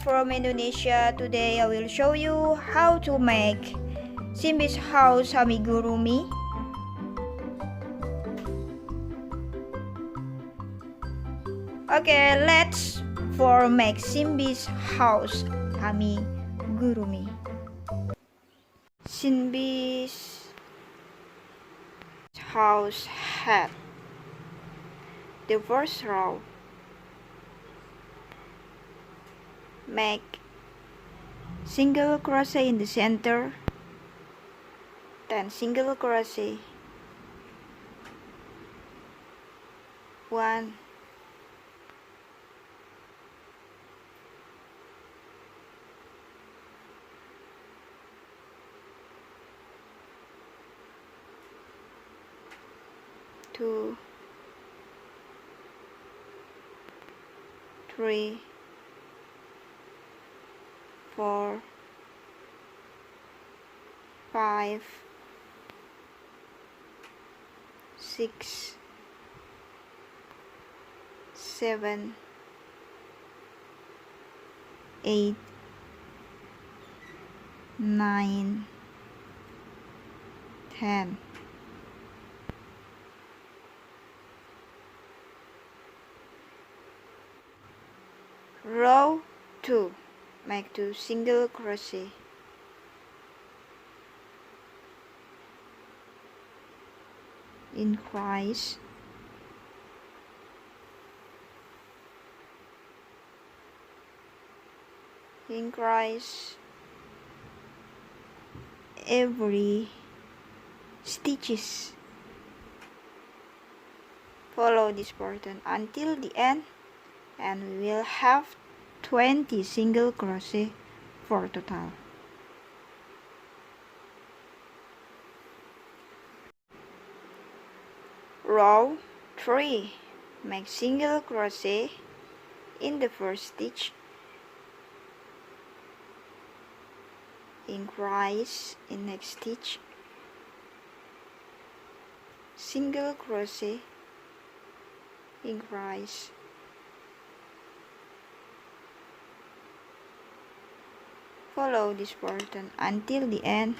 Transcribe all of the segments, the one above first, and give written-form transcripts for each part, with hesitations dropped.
from Indonesia. Today I will show you how to make Shinbi's house amigurumi. Okay, let's make Shinbi's house amigurumi. Shinbi's house hat. The first row. Make single crochet in the center, then single crochet, 1, 2, 3, 4, 5, 6, 7, 8, 9, 10. Row 2. Make 2 single crochet, increase, every stitches. Follow this pattern until the end, and we will have 20 single crochet for total. Row 3. Make single crochet in the first stitch, increase in next stitch, single crochet, increase, follow this pattern until the end,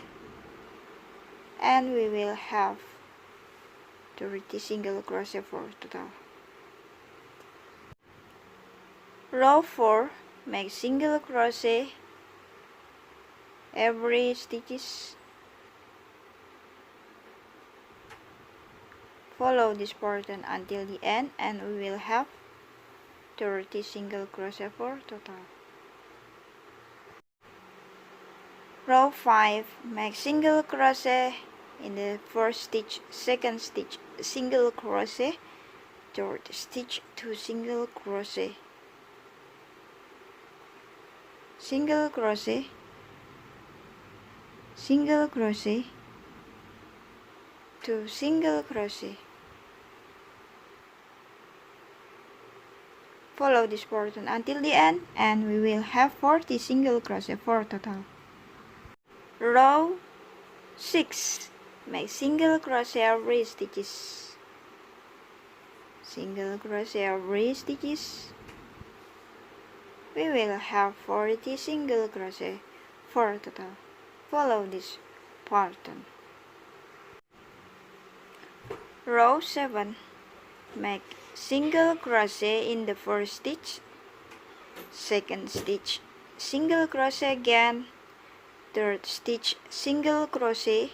and we will have 30 single crochet for total. Row 4. Make single crochet every stitches. Follow this pattern until the end, and we will have 30 single crochet for total. Row 5. Make single crochet in the first stitch, second stitch, single crochet, third stitch, 2 single crochet, single crochet, single crochet, 2 single crochet. Follow this pattern until the end, and we will have 40 single crochet for total. Row 6. Make single crochet every stitches, single crochet every stitches. We will have 40 single crochet for total. Follow this pattern. Row 7. Make single crochet in the first stitch, second stitch, single crochet again, third stitch, single crochet,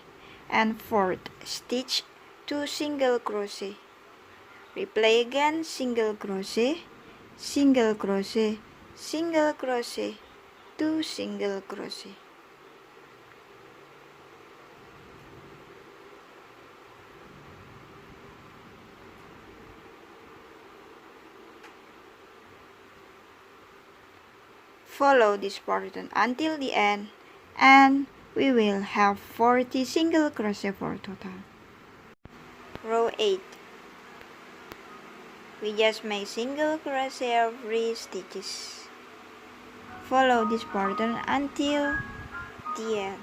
and fourth stitch, 2 single crochet. Replay again, single crochet, single crochet, single crochet, 2 single crochet. Follow this pattern until the end, and we will have 40 single crochet for total. Row 8. We just make single crochet every stitches. Follow this pattern until the end.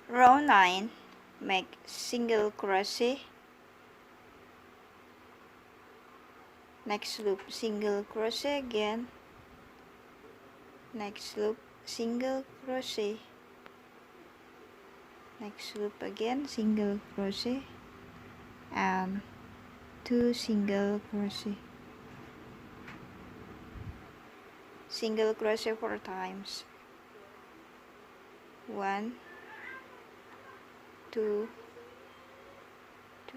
Row 9. Make single crochet next loop single crochet again, next loop single crochet, next loop again single crochet, and 2 single crochet, single crochet 4 times, 1 2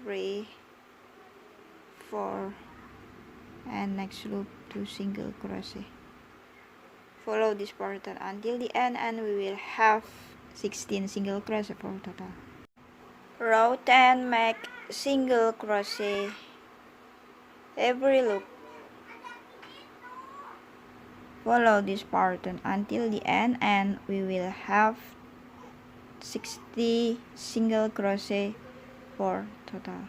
3 4, and next loop 2 single crochet. Follow this pattern until the end and we will have 16 single crochet for total. Row 10, make single crochet every loop. Follow this pattern until the end and we will have 60 single crochet for total.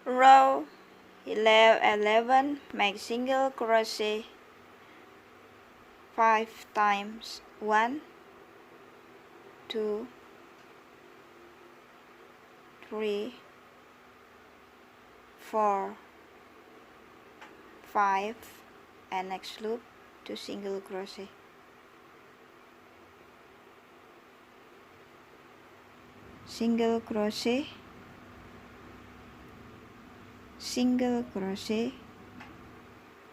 Row 11, make single crochet 5 times, 1 2 3 4 5, and next loop 2 single crochet, single crochet, single crochet,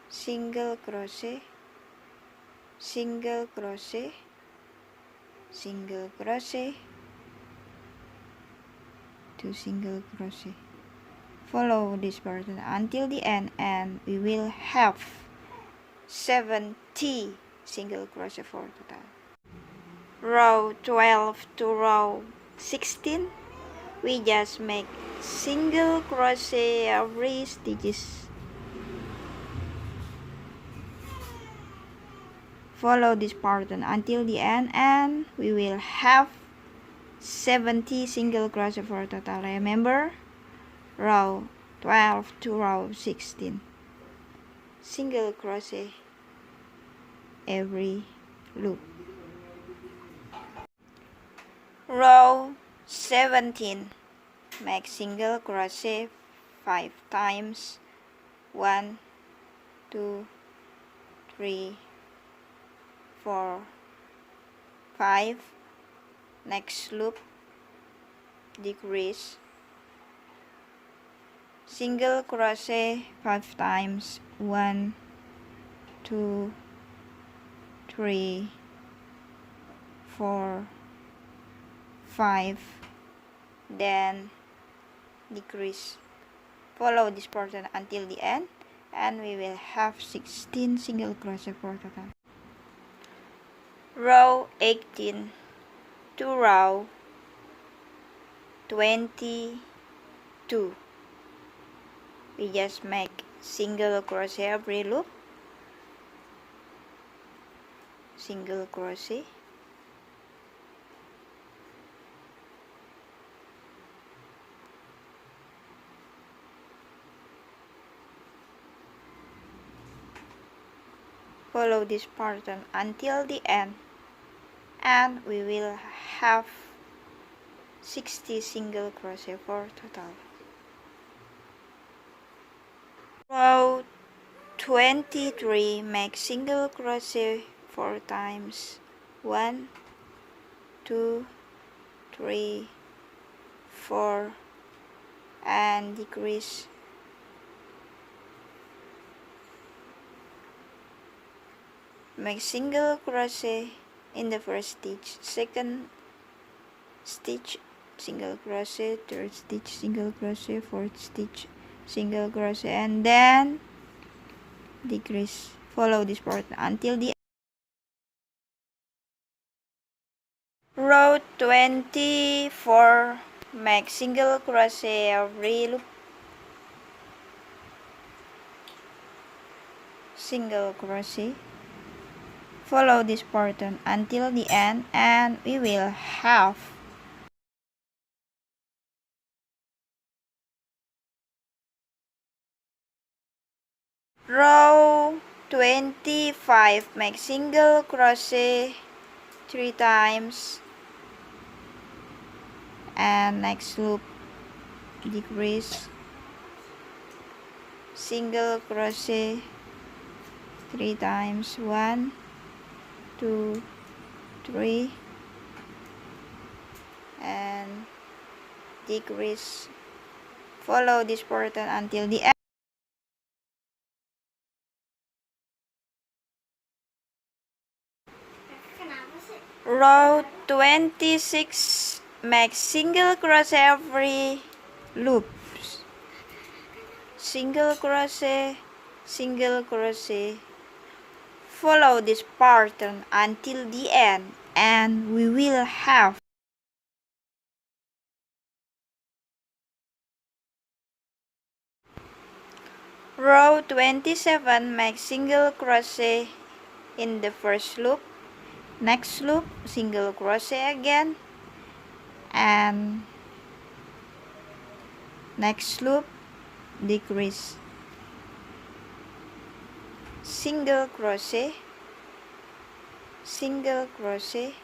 single crochet, single crochet, single crochet, 2 single crochet. Follow this pattern until the end and we will have 70 single crochet for total. Row 12 to row 16, we just make single crochet every stitches. Follow this pattern until the end and we will have 70 single crochet for total. Remember, row 12 to row 16, single crochet every loop. Row 17, make single crochet 5 times, 1 2 3 4 5, next loop decrease, single crochet 5 times, 1 2 3 4 5, then decrease. Follow this pattern until the end and we will have 16 single crochet for total. Row 18 to row 22, we just make single crochet every loop, single crochet, follow this pattern until the end and we will have 60 single crochet for total. Row 23, make single crochet 4 times, 1 2 3 4, and decrease. Make single crochet in the first stitch, second stitch single crochet, third stitch single crochet, fourth stitch single crochet, and then decrease. Follow this pattern until the end. Row 24, make single crochet every loop, single crochet. Follow this pattern until the end and we will have row 25, make single crochet 3 times and next loop decrease, single crochet 3 times, 1 2 3, and decrease. Follow this pattern until the end. Row 26, make single crochet every loop. Single crochet, single crochet. Follow this pattern until the end, and we will have row 27, make single crochet in the first loop. Next loop, single crochet again, and next loop, decrease. Single crochet, single crochet,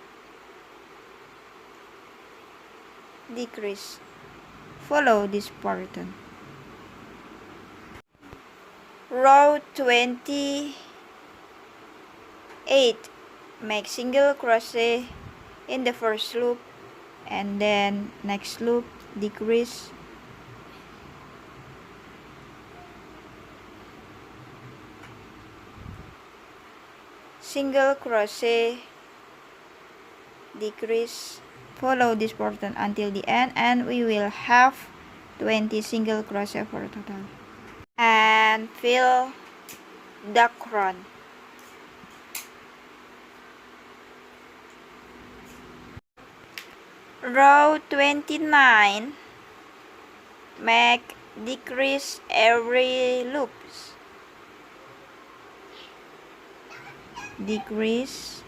decrease. Follow this pattern. Row 28, make single crochet in the first loop, and then next loop, decrease. Single crochet, decrease. Follow this pattern until the end, and we will have 20 single crochet for total. And fill the crown. Row 29, make decrease every loops. Decrease.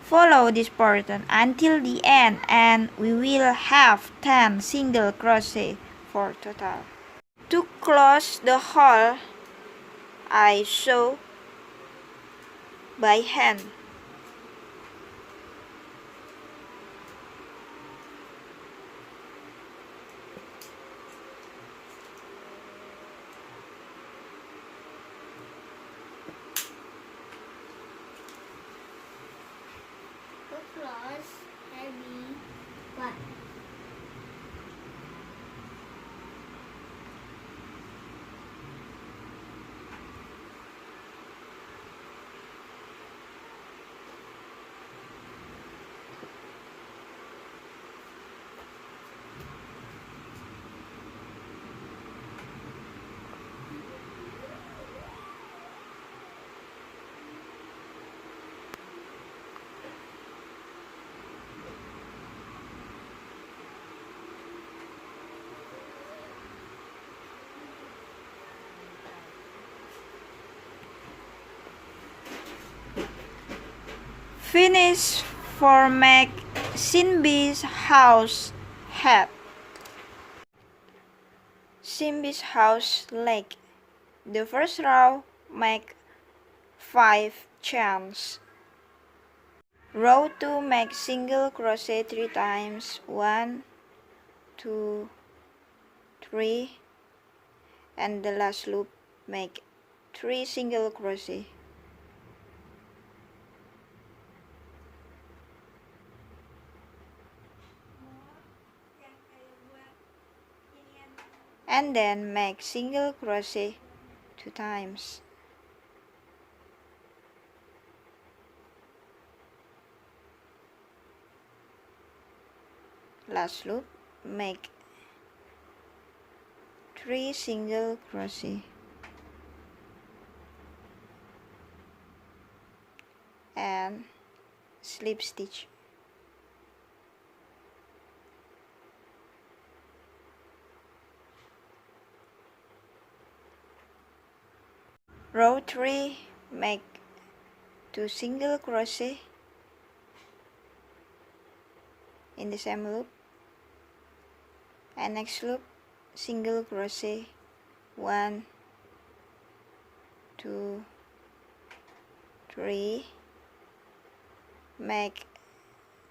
Follow this pattern until the end, and we will have 10 single crochet for total. To close the hole, I sew by hand. Heavy one. Finish for make Shinbi's house hat. Shinbi's house leg. The first row, make 5 chains. Row 2, make single crochet 3 times, 1 2 3, and the last loop, make 3 single crochet. And then make single crochet 2 times. Last loop, make 3 single crochet, and slip stitch. Row 3, make 2 single crochet in the same loop, and next loop, single crochet 1 2 3, make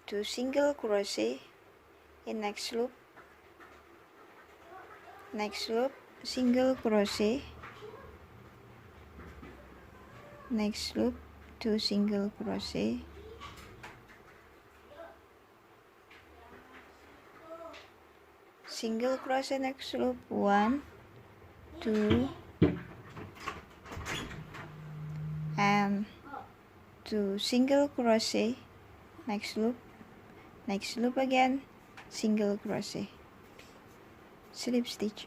2 single crochet in next loop, single crochet, next loop 2 single crochet, single crochet next loop 1 2 and 2 single crochet next loop again, single crochet, slip stitch.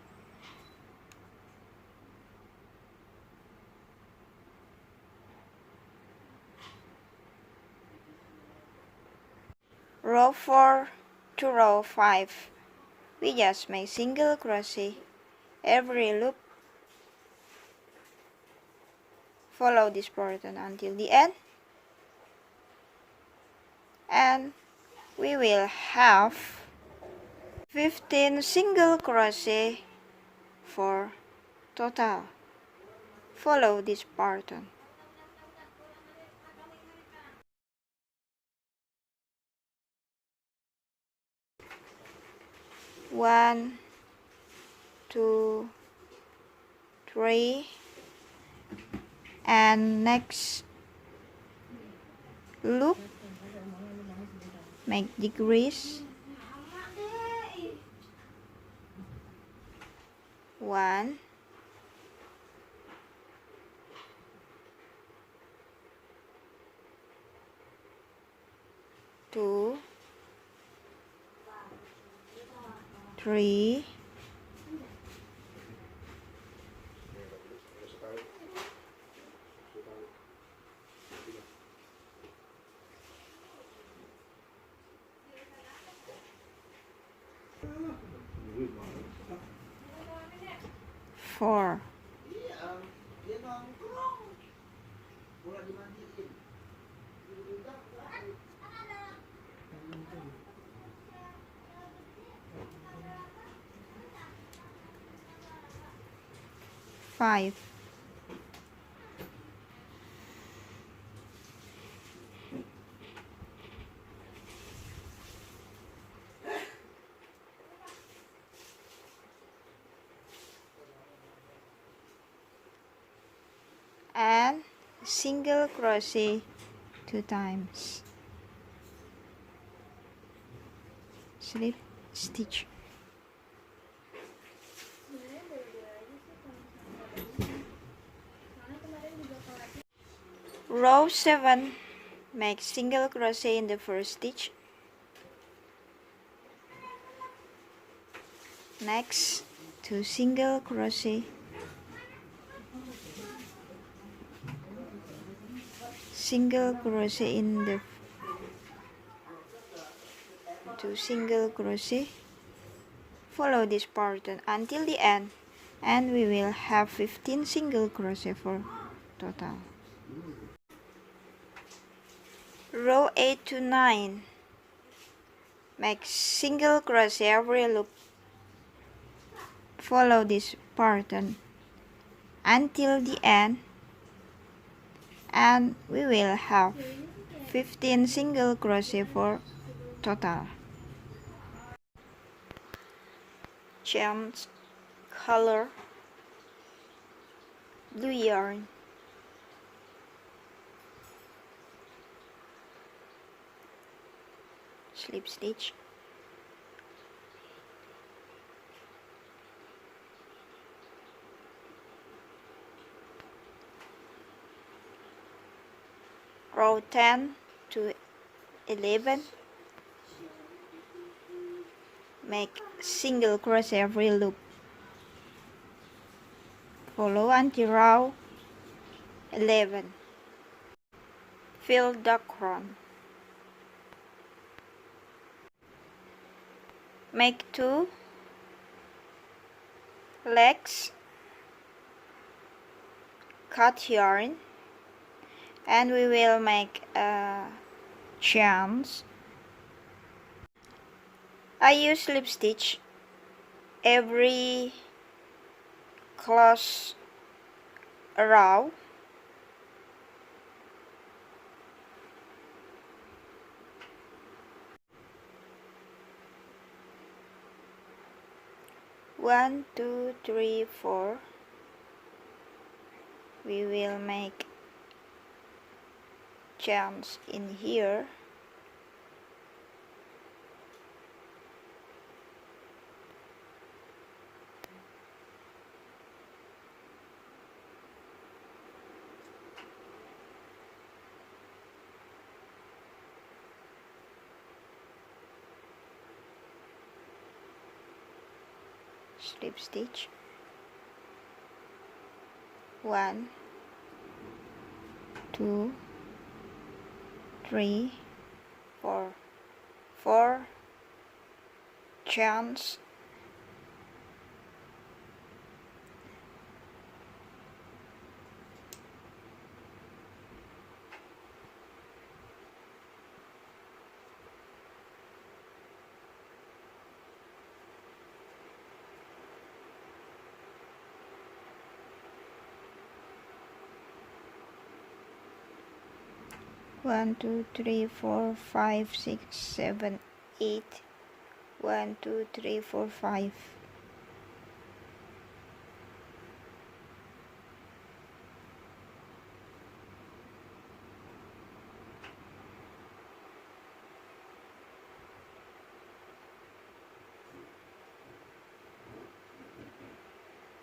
Row 4 to row 5, we just make single crochet every loop. Follow this pattern until the end, and we will have 15 single crochet for total. Follow this pattern. One, two, three, and next loop make decrease. 1, 2, 3, 4. 5. And single crochet 2 times, slip stitch. Row 7, make single crochet in the first stitch. Next 2 single crochet, single crochet in the 2 single crochet. Follow this pattern until the end, and we will have 15 single crochet for total. Row 8 to 9, make single crochet every loop. Follow this pattern until the end, and we will have 15 single crochet for total. Change color, blue yarn, slip stitch, row 10 to 11, make single crochet every loop. Follow until row 11. Fill the crown. Make 2 legs, cut yarn, and we will make charms. I use slip stitch every close row. One, two, three, four. We will make chains in here. Slip stitch. 1, 2, 3, 4. 4 chains. One, 2, 3, 4, 5, 6, 7, 8. 1, 2, 3, 4, 5.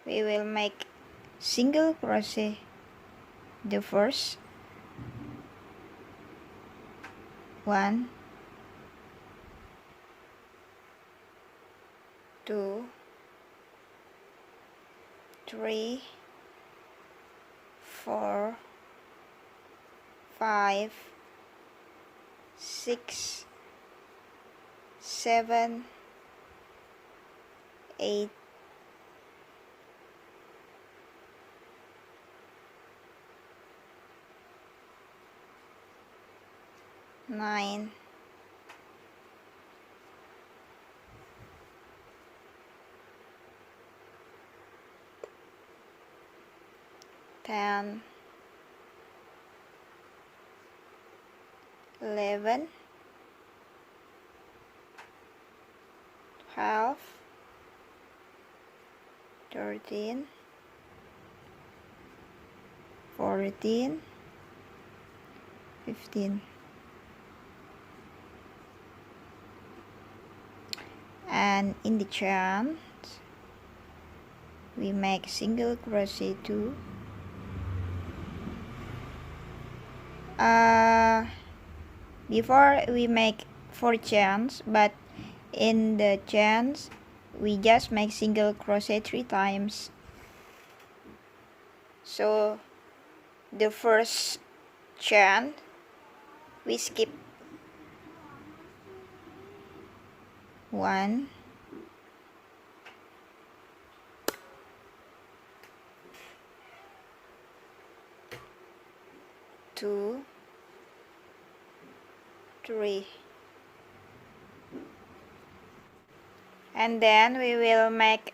We will make single crochet the first 1, 2, 3, 4, 5, 6, 7, 8, 9, 10, 11, 12, 13, 14, 15. And in the chain we make single crochet 2. Before we make 4 chains, but in the chains we just make single crochet 3 times. So the first chain we skip 1, 2, 3, and then we will make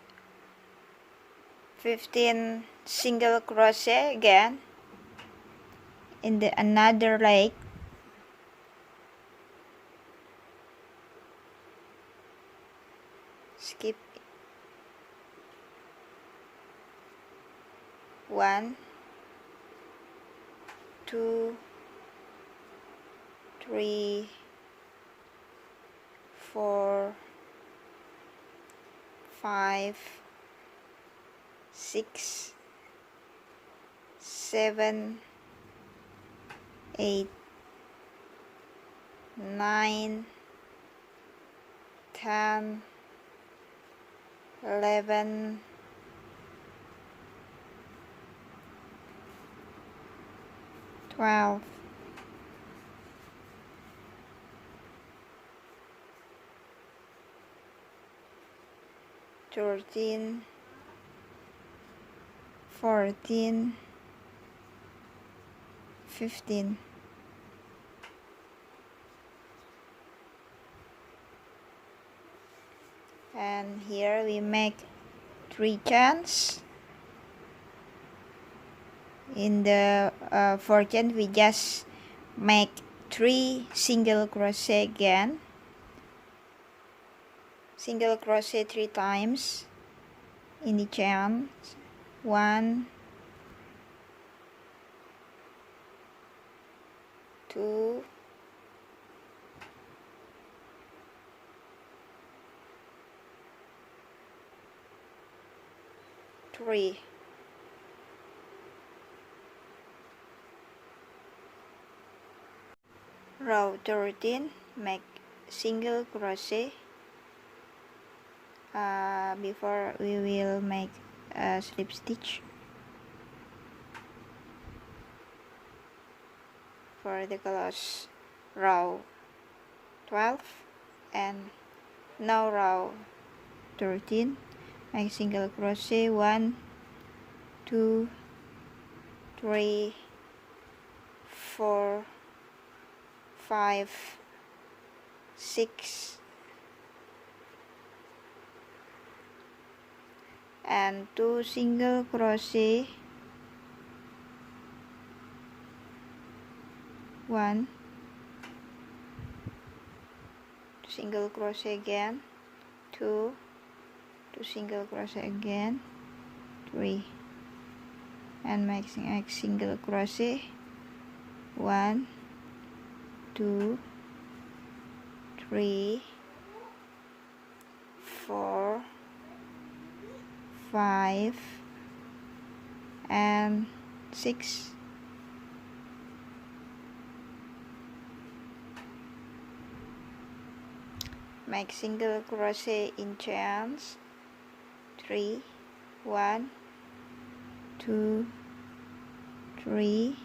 15 single crochet again in the another leg. Skip 1, 2, 3, 4, 5, 6, 7, 8, 9, 10, 11, 12, 13, 14, 15. And here we make 3 chains. In the 4th chain we just make 3 single crochet again. Single crochet 3 times in the chain. 1, 2, 3. Row 13, make single crochet. Before we will make a slip stitch for the close. Row 12 and now row 13, make single crochet. 1, 2, 3, 4, 5, 6, and 2 single crochet. 1, single crochet again, 2 single crochet again, 3, and make single crochet. 1, 2, 3, 4, 5, and 6. Make single crochet in chains. 3, 1, 2, 3.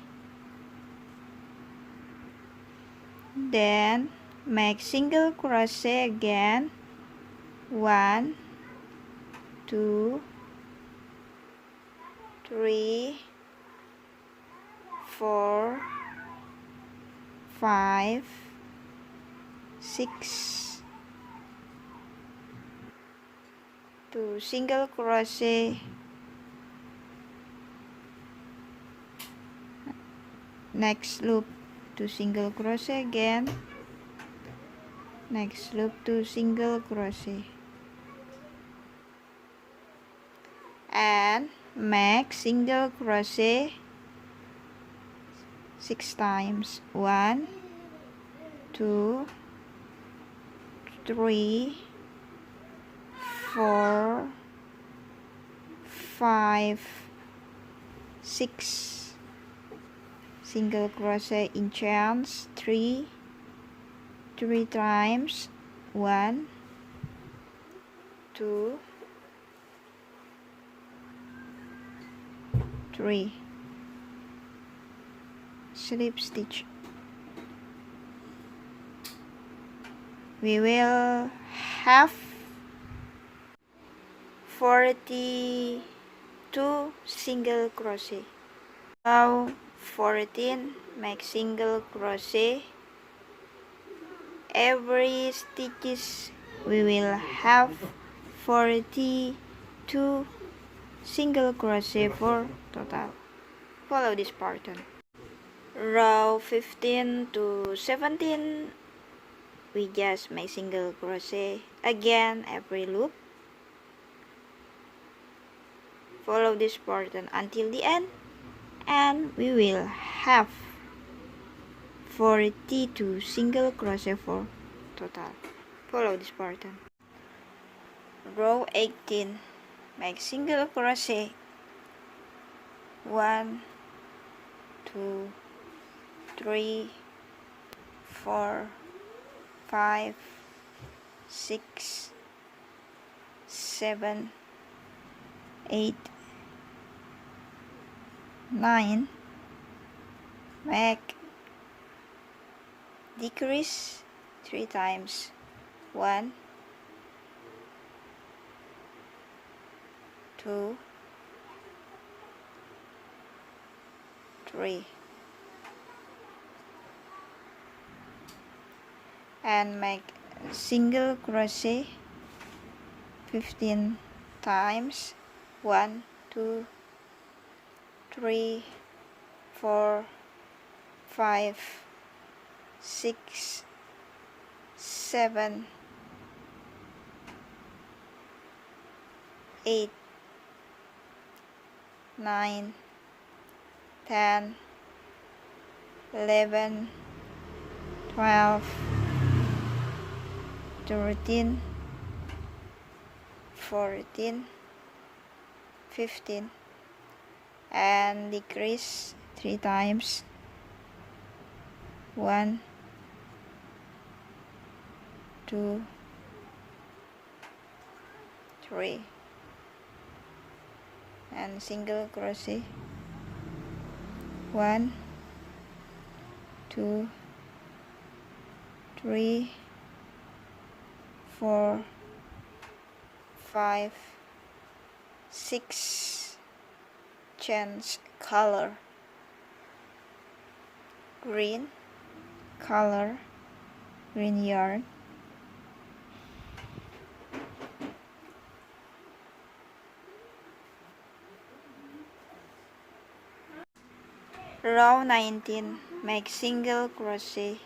Then make single crochet again. 1, 2, 3, 4, 5, 6. 2 single crochet. Next loop 2 single crochet again. Next loop 2 single crochet, and make single crochet 6 times. 1, 2, 3, 4, 5, 6. Single crochet in chains. 3 times. 1, 2, 3. Slip stitch. We will have 42 single crochet. Now 14, make single crochet. Every stitches we will have 42 single crochet for total. Follow this pattern. Row 15 to 17, we just make single crochet again every loop. Follow this pattern until the end, and we will have 42 single crochet for total. Follow this pattern. Row 18, make single crochet. 1, 2, 3, 4, 5, 6, 7, 8, 9. Make decrease 3 times. 1, 2, 3, and make single crochet 15 times. 1, 2, 3, 4, 5, 6, 7, 8, 9, 10, 11, 12, 13, 14, 15, and decrease 3 times. 1, 2, 3, and single crochet. 1, 2, 3, 4, 5, 6. Change color. Green color, green yarn. Row 19, make single crochet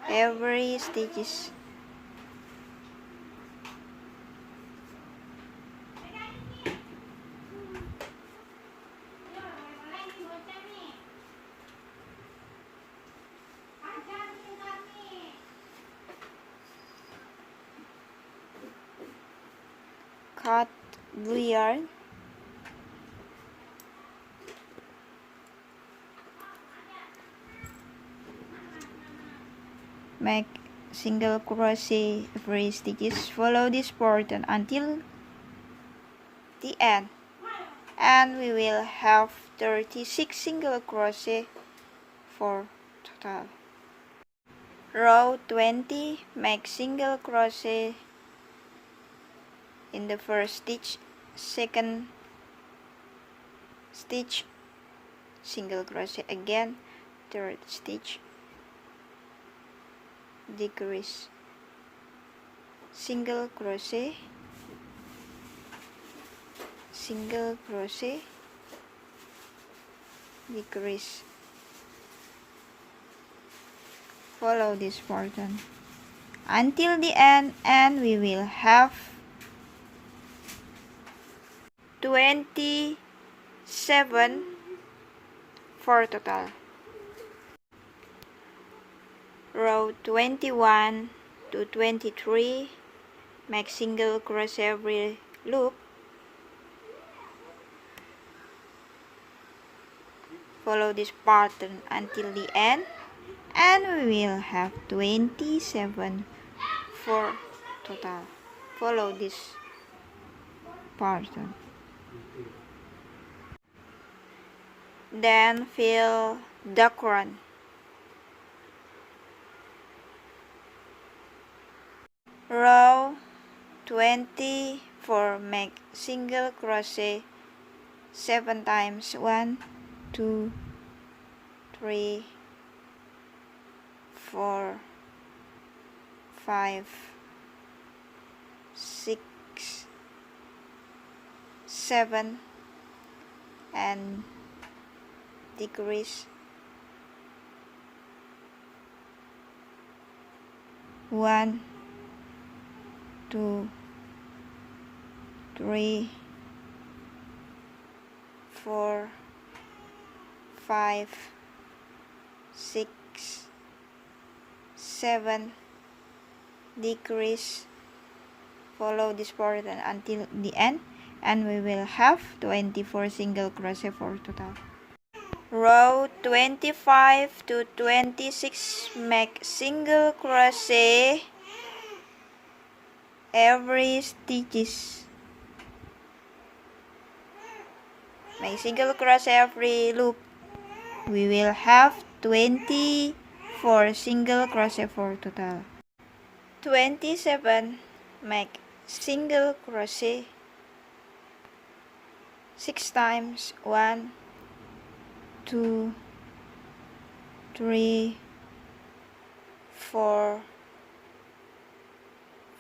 every stitches. Cut blue yarn. Make single crochet every stitches. Follow this pattern until the end, and we will have 36 single crochet for total. Row 20, make single crochet in the first stitch, second stitch, single crochet again, third stitch, decrease, single crochet, single crochet, decrease. Follow this pattern until the end, and we will have 27 for total. Row 21 to 23, make single crochet every loop. Follow this pattern until the end, and we will have 27 for total. Follow this pattern. Then fill duck run. Row 24, make single crochet 7 times. 1, 2, 3, 4, 5, 6, 7, and decrease. 1, 2, 3, 4, 5, 6, 7, decrease. Follow this pattern until the end, and we will have 24 single crochet for total. Row 25 to 26, make single crochet every stitches. Make single crochet every loop. We will have 24 single crochet for total. 27, make single crochet 6 times. 1, 2, 3, 4,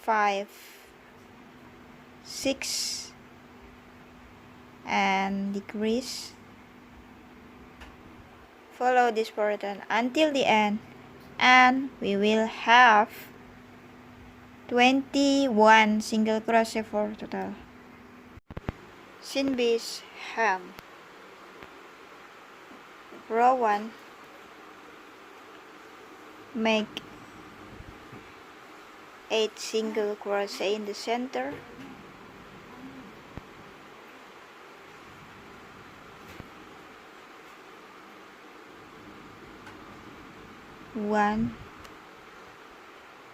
5, 6, and decrease. Follow this pattern until the end, and we will have 21 single crochet for total. Shinbi's hem. Row 1, make 8 single crochet in the center. One,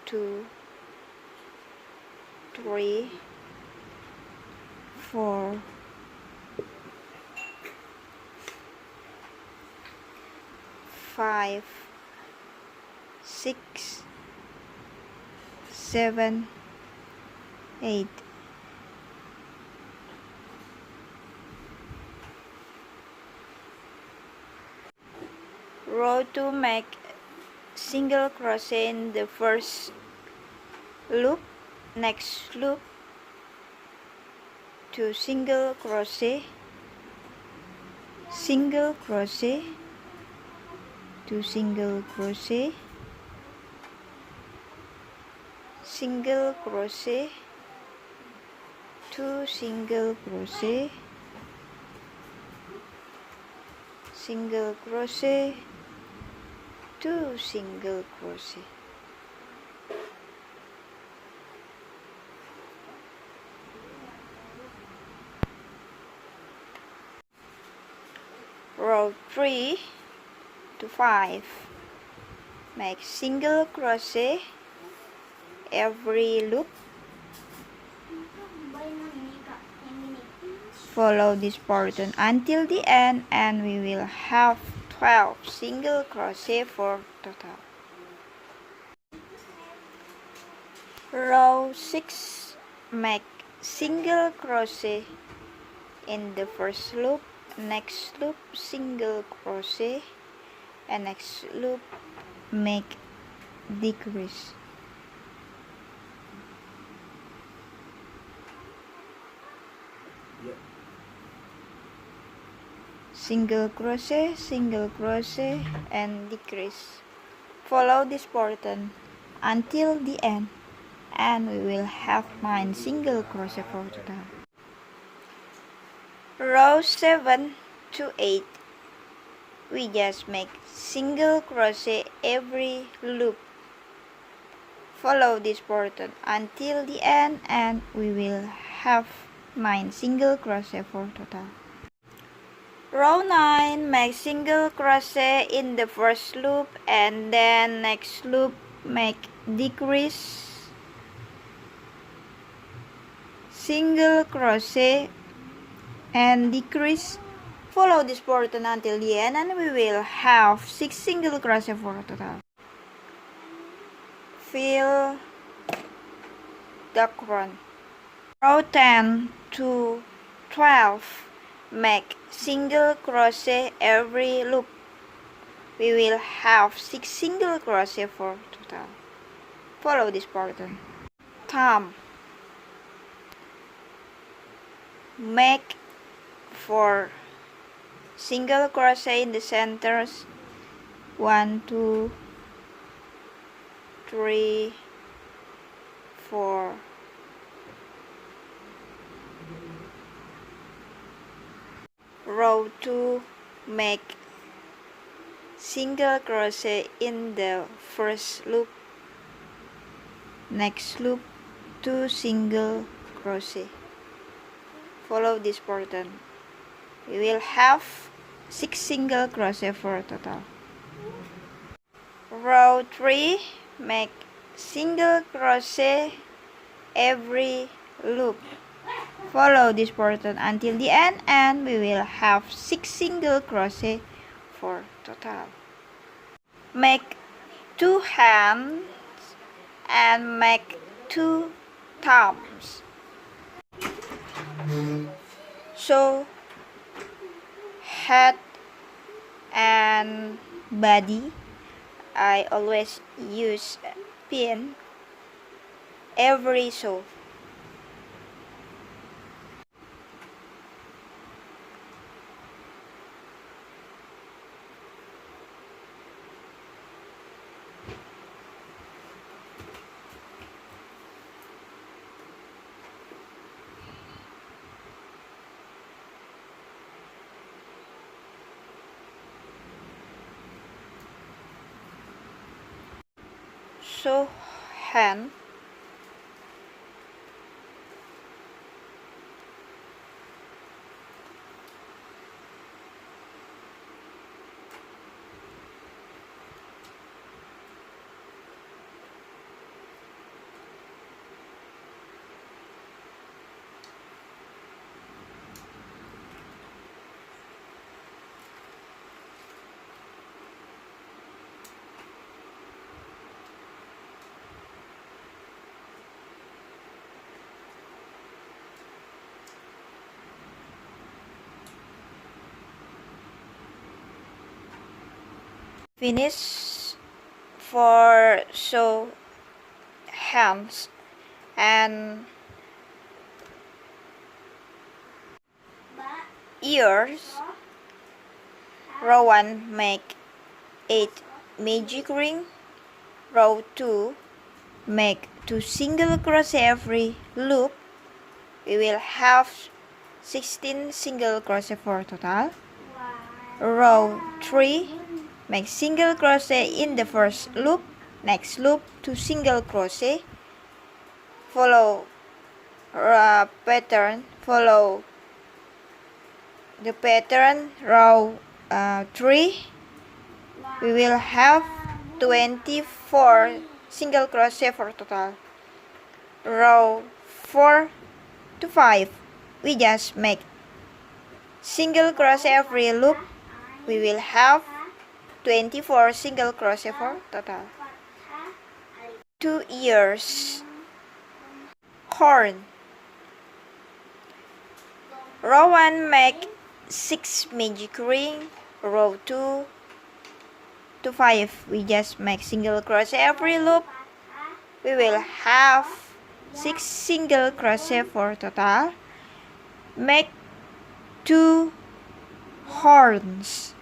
2, 3, 4, 5, 6, 7, 8. Row 2, make single crochet in the first loop. Next loop, 2 single crochet, single crochet, 2 single crochet, single crochet, 2 single crochet, single crochet, 2 single crochet. Row 3 to 5, make single crochet every loop. Follow this pattern until the end, and we will have 12 single crochet for total. Row 6, make single crochet in the first loop. Next loop, single crochet, and next loop, make decrease. Single crochet, and decrease. Follow this pattern until the end, and we will have 9 single crochet for total. Row 7 to 8, we just make single crochet every loop. Follow this pattern until the end, and we will have 9 single crochet for total. Row 9, make single crochet in the first loop, and then next loop make decrease, single crochet, and decrease. Follow this pattern until the end, and we will have 6 single crochet for total. Fill the crown. Row 10 to 12, make single crochet every loop. We will have 6 single crochet for total. Follow this pattern. Thumb. Make 4 single crochet in the centers. 1, 2, 3, 4. Row 2, make single crochet in the first loop. Next loop, 2 single crochet. Follow this pattern. We will have 6 single crochet for total. Row 3, make single crochet every loop. Follow this pattern until the end, and we will have 6 single crochet for total. Make 2 hands and make 2 thumbs. So head and body, I always use pin every sew. sew hand. Finish for sew hands and ears. Row 1 make 8 magic ring. Row 2 make 2 single crochet every loop. We will have 16 single crochet for total. Row 3 make single crochet in the first loop. Next loop 2 single crochet. Follow pattern. Follow the pattern. Row 3 we will have 24 single crochet for total. Row 4 to 5 we just make single crochet every loop. We will have 24 single crochet for total. 2 ears. Horn. Row 1 make 6 magic ring. Row 2 to 5 we just make single crochet every loop. We will have 6 single crochet for total. Make 2 horns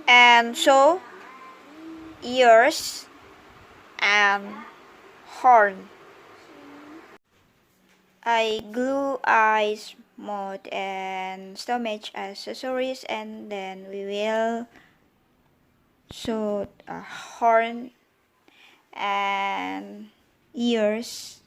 and sew ears and horn. I glue eyes, mouth and stomach accessories, and then we will sew a horn and ears.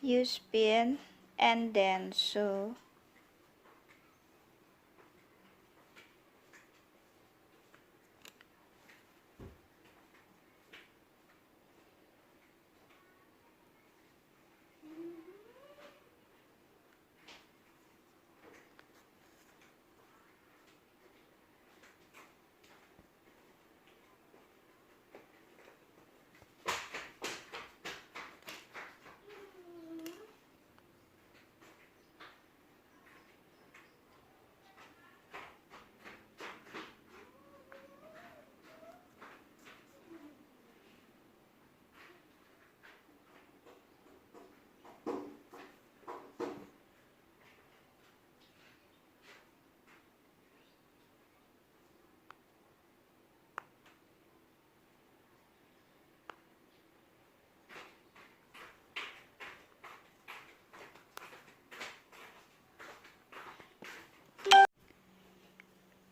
Use pin and then sew.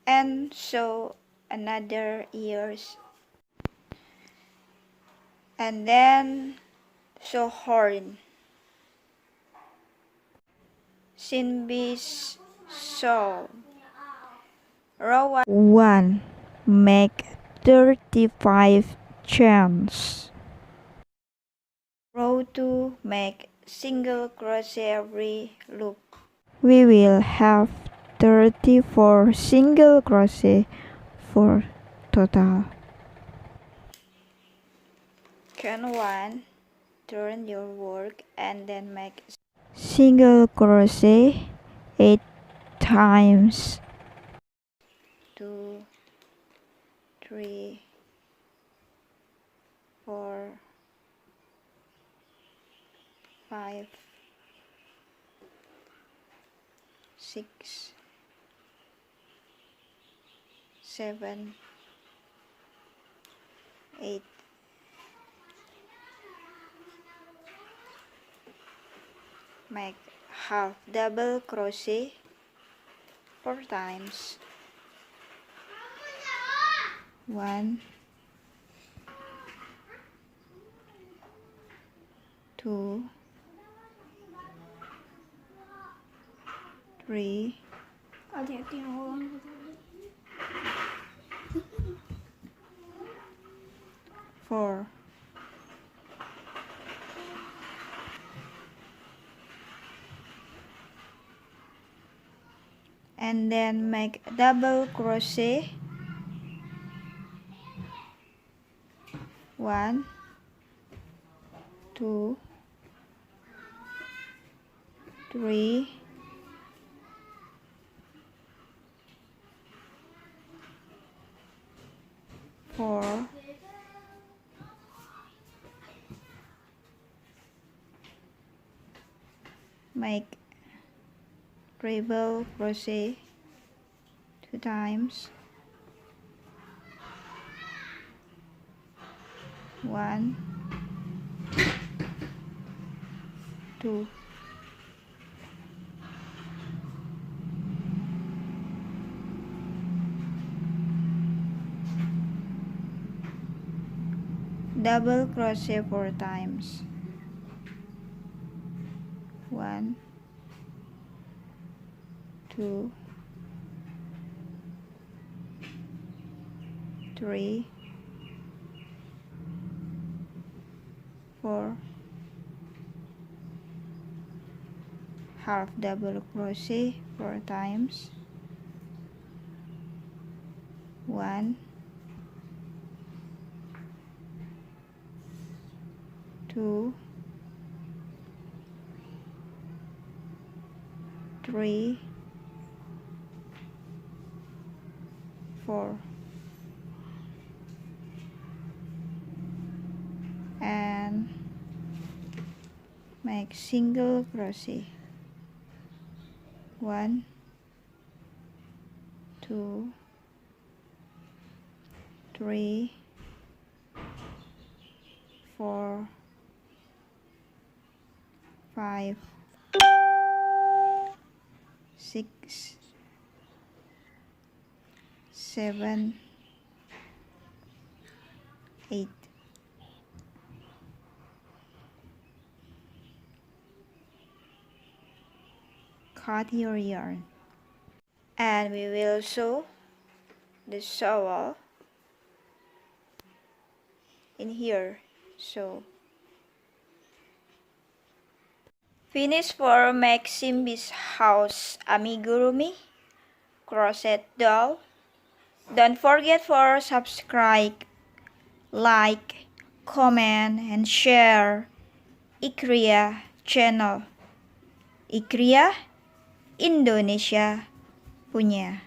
And sew another ears, and then sew horn. Shinbi's sew. Row 1 make 35 chains. Row 2 make single crochet every loop. We will have 34 single crochet for total. Chain 1, turn your work and then make single crochet 8 times. 2, 3, 4, 5, 6, 7, 8. Make half double crochet 4 times. 1, 2, 3, Hati-hati yang ulang. 4, and then make double crochet 1, 2, 3, 4, make treble crochet 2 times. 1, 2, double crochet 4 times. 1, 2, 3, 4, half double crochet 4 times. 1, 2, 3, 4, and make single crochet. 1, 2, 3, 4, 5, 6, 7, 8. Cut your yarn, and we will sew the shawl in here. So finish for make Shinbi's house amigurumi crochet doll. Don't forget for subscribe, like, comment, and share kriya channel. Kriya Indonesia punya.